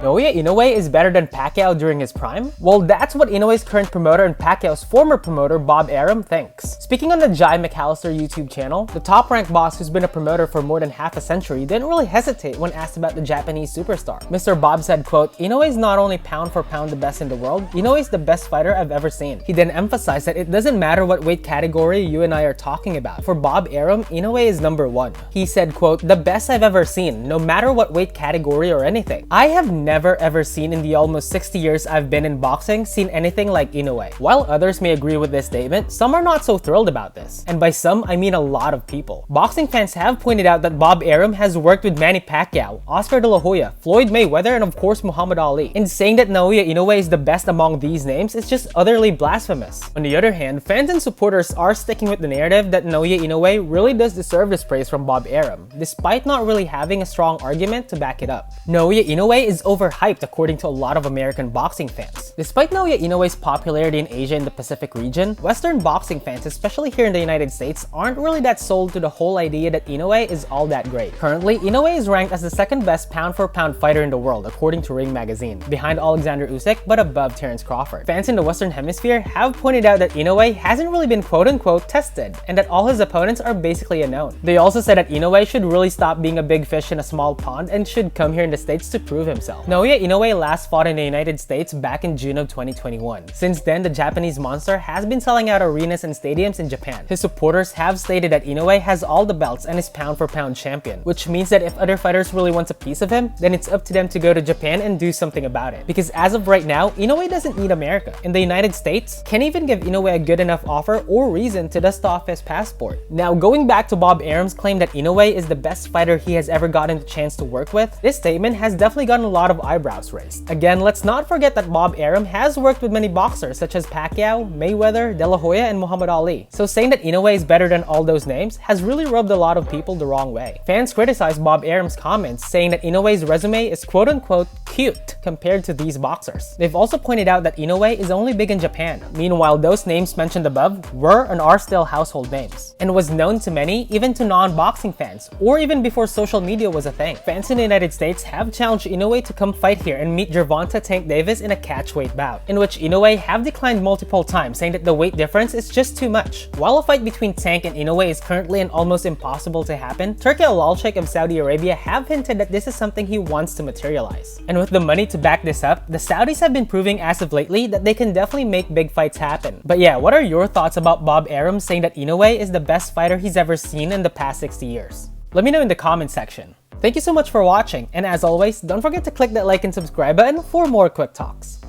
Naoya Inoue is better than Pacquiao during his prime? Well, that's what Inoue's current promoter and Pacquiao's former promoter Bob Arum thinks. Speaking on the Jai McAllister YouTube channel, the top-ranked boss who's been a promoter for more than half a century didn't really hesitate when asked about the Japanese superstar. Mr. Bob said, quote, "Inoue is not only pound for pound the best in the world, Inoue is the best fighter I've ever seen." He then emphasized that it doesn't matter what weight category you and I are talking about. For Bob Arum, Inoue is number one. He said, quote, "The best I've ever seen, no matter what weight category or anything. I have never ever seen in the almost 60 years I've been in boxing seen anything like Inoue." While others may agree with this statement, some are not so thrilled about this. And by some, I mean a lot of people. Boxing fans have pointed out that Bob Arum has worked with Manny Pacquiao, Oscar De La Hoya, Floyd Mayweather, and of course Muhammad Ali. And saying that Naoya Inoue is the best among these names is just utterly blasphemous. On the other hand, fans and supporters are sticking with the narrative that Naoya Inoue really does deserve this praise from Bob Arum, despite not really having a strong argument to back it up. Naoya Inoue is overhyped according to a lot of American boxing fans. Despite Naoya Inoue's popularity in Asia and the Pacific region, Western boxing fans, especially here in the United States, aren't really that sold to the whole idea that Inoue is all that great. Currently, Inoue is ranked as the second best pound-for-pound fighter in the world according to Ring magazine, behind Alexander Usyk but above Terence Crawford. Fans in the Western Hemisphere have pointed out that Inoue hasn't really been quote-unquote tested, and that all his opponents are basically unknown. They also said that Inoue should really stop being a big fish in a small pond and should come here in the States to prove himself. Naoya Inoue last fought in the United States back in June of 2021. Since then, the Japanese monster has been selling out arenas and stadiums in Japan. His supporters have stated that Inoue has all the belts and is pound-for-pound champion, which means that if other fighters really want a piece of him, then it's up to them to go to Japan and do something about it. Because as of right now, Inoue doesn't need America. In the United States, can't even give Inoue a good enough offer or reason to dust off his passport. Now, going back to Bob Arum's claim that Inoue is the best fighter he has ever gotten the chance to work with, this statement has definitely gotten a lot of eyebrows raised. Again, let's not forget that Bob Arum has worked with many boxers such as Pacquiao, Mayweather, De La Hoya, and Muhammad Ali. So saying that Inoue is better than all those names has really rubbed a lot of people the wrong way. Fans criticized Bob Arum's comments, saying that Inoue's resume is quote-unquote cute compared to these boxers. They've also pointed out that Inoue is only big in Japan. Meanwhile, those names mentioned above were and are still household names, and was known to many, even to non-boxing fans, or even before social media was a thing. Fans in the United States have challenged Inoue to come fight here and meet Gervonta Tank Davis in a catchweight bout, in which Inoue have declined multiple times, saying that the weight difference is just too much. While a fight between Tank and Inoue is currently and almost impossible to happen, Turki Al-Sheikh of Saudi Arabia have hinted that this is something he wants to materialize. And with the money to back this up, the Saudis have been proving as of lately that they can definitely make big fights happen. But yeah, what are your thoughts about Bob Arum saying that Inoue is the best fighter he's ever seen in the past 60 years? Let me know in the comment section. Thank you so much for watching, and as always, don't forget to click that like and subscribe button for more quick talks.